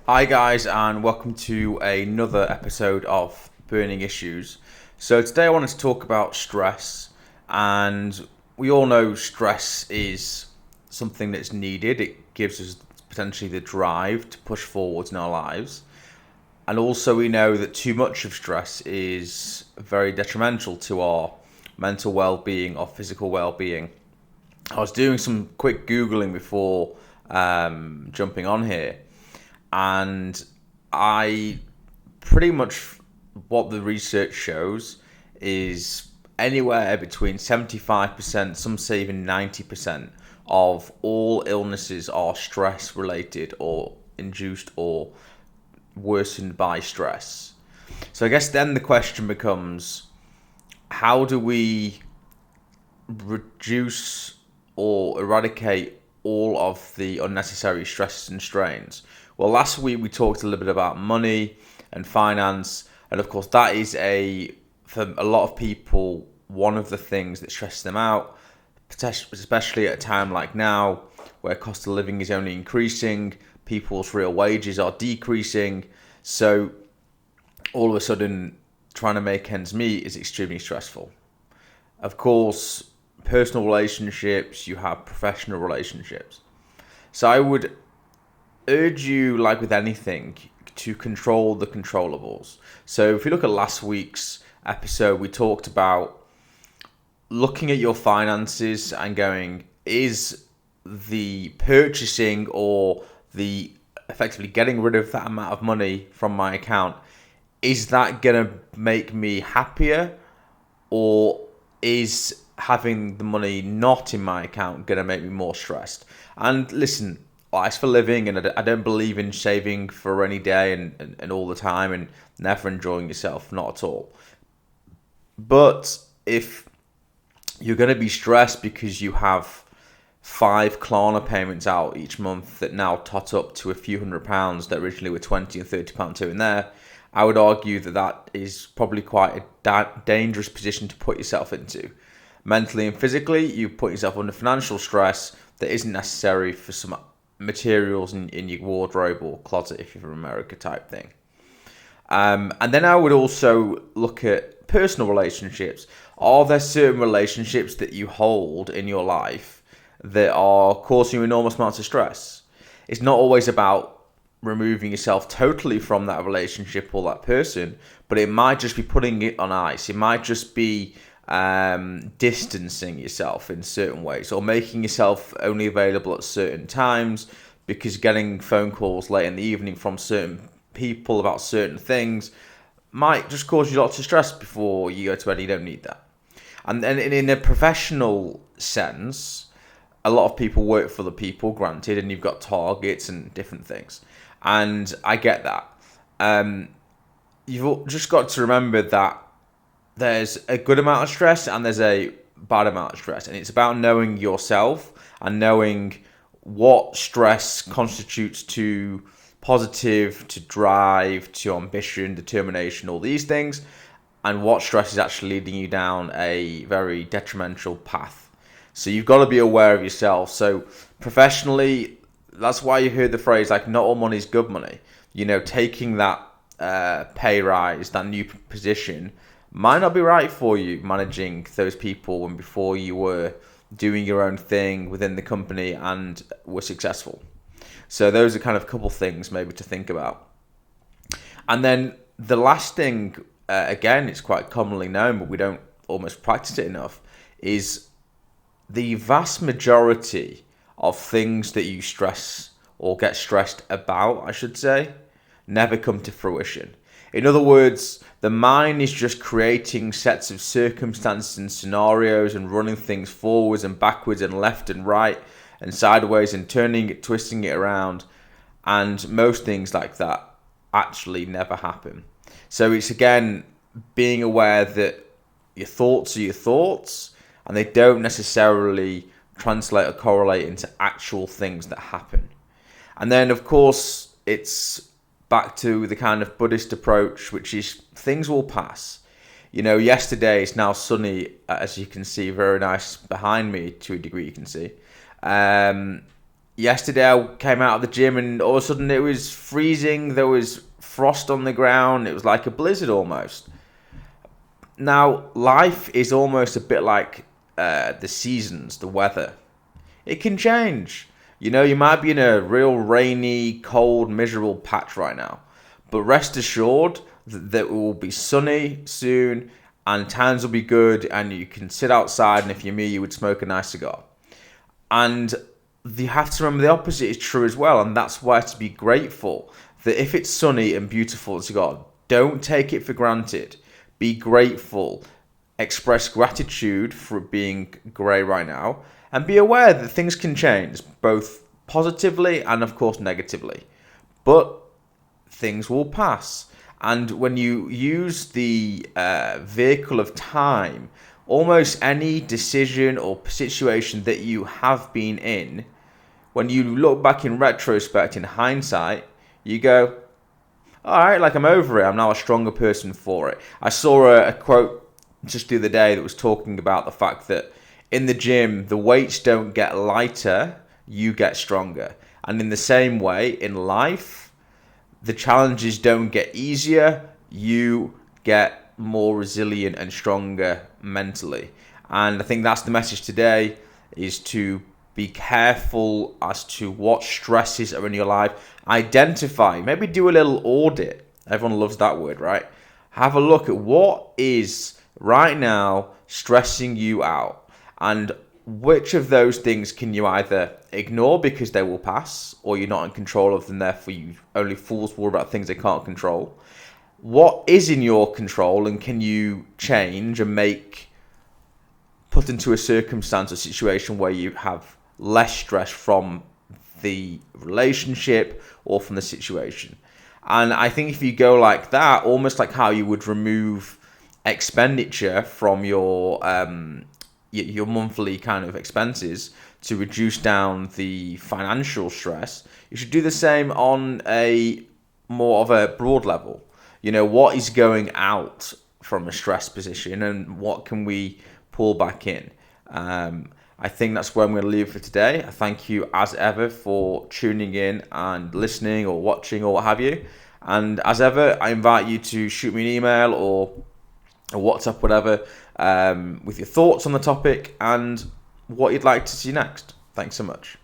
Hi guys, and welcome to another episode of Burning Issues. So today I wanted to talk about stress, and we all know stress is something that's needed. It gives us potentially the drive to push forwards in our lives. And also we know that too much of stress is very detrimental to our mental well-being, our physical well-being. I was doing some quick Googling before jumping on here, and I pretty much what the research shows is anywhere between 75%, some say even 90% of all illnesses are stress related or induced or worsened by stress. So I guess then the question becomes, how do we reduce or eradicate all of the unnecessary stresses and strains? Well, last week we talked a little bit about money and finance, and of course that is for a lot of people, one of the things that stresses them out, especially at a time like now where cost of living is only increasing, people's real wages are decreasing, so all of a sudden trying to make ends meet is extremely stressful. Of course, personal relationships, you have professional relationships. So I would urge you, like with anything, to control the controllables. So if you look at last week's episode, we talked about looking at your finances and going, is the purchasing or the effectively getting rid of that amount of money from my account, is that going to make me happier, or is having the money not in my account going to make me more stressed? And listen, life's for living, and I don't believe in saving for a rainy day and all the time and never enjoying yourself, not at all. But if you're going to be stressed because you have 5 Klarna payments out each month that now tot up to a few £100s that originally were £20 and £30 here and there, I would argue that that is probably quite a dangerous position to put yourself into. Mentally and physically, you put yourself under financial stress that isn't necessary for some materials in your wardrobe or closet if you're from America type thing. And then I would also look at personal relationships. Are there certain relationships that you hold in your life that are causing you enormous amounts of stress? It's not always about removing yourself totally from that relationship or that person, but it might just be putting it on ice. It might just be distancing yourself in certain ways, or making yourself only available at certain times, because getting phone calls late in the evening from certain people about certain things might just cause you lots of stress before you go to bed. You don't need that. And then in a professional sense, a lot of people work for the people, granted, and you've got targets and different things. And I get that. You've just got to remember that there's a good amount of stress and there's a bad amount of stress. And it's about knowing yourself and knowing what stress constitutes to positive, to drive, to ambition, determination, all these things, and what stress is actually leading you down a very detrimental path. So you've got to be aware of yourself. So professionally, that's why you heard the phrase, like, not all money is good money. You know, taking that pay rise, that new position, might not be right for you, managing those people when before you were doing your own thing within the company and were successful. So those are kind of a couple things maybe to think about. And then the last thing, again, it's quite commonly known, but we don't almost practice it enough, is the vast majority of things that you stress or get stressed about, I should say, never come to fruition. In other words, the mind is just creating sets of circumstances and scenarios and running things forwards and backwards and left and right and sideways and turning it, twisting it around. And most things like that actually never happen. So it's, again, being aware that your thoughts are your thoughts and they don't necessarily translate or correlate into actual things that happen. And then, of course, it's back to the kind of Buddhist approach, which is things will pass. You know, yesterday it's now sunny, as you can see, very nice behind me to a degree you can see. Yesterday I came out of the gym and all of a sudden it was freezing. There was frost on the ground. It was like a blizzard almost. Now, life is almost a bit like the seasons, the weather. It can change. You know, you might be in a real rainy, cold, miserable patch right now. But rest assured that it will be sunny soon and times will be good and you can sit outside, and if you're me, you would smoke a nice cigar. And you have to remember the opposite is true as well, and that's why to be grateful that if it's sunny and beautiful to God, don't take it for granted. Be grateful. Express gratitude for it being grey right now, and be aware that things can change, both positively and of course negatively. But things will pass. And when you use the vehicle of time, almost any decision or situation that you have been in, when you look back in retrospect, in hindsight, you go, all right, like I'm over it. I'm now a stronger person for it. I saw a quote just the other day that was talking about the fact that in the gym, the weights don't get lighter, you get stronger. And in the same way, in life, the challenges don't get easier, you get more resilient and stronger mentally. And I think that's the message today, is to be careful as to what stresses are in your life. Identify, maybe do a little audit. Everyone loves that word, right? Have a look at what is right now stressing you out, and which of those things can you either ignore because they will pass, or you're not in control of them, therefore you only fools worry about things they can't control. What is in your control and can you change and put into a circumstance or situation where you have less stress from the relationship or from the situation. And I think if you go like that, almost like how you would remove expenditure from your monthly kind of expenses to reduce down the financial stress, you should do the same on a more of a broad level. You know, what is going out from a stress position and what can we pull back in? I think that's where I'm going to leave for today. I thank you as ever for tuning in and listening or watching or what have you. And as ever, I invite you to shoot me an email or a WhatsApp, whatever, with your thoughts on the topic and what you'd like to see next. Thanks so much.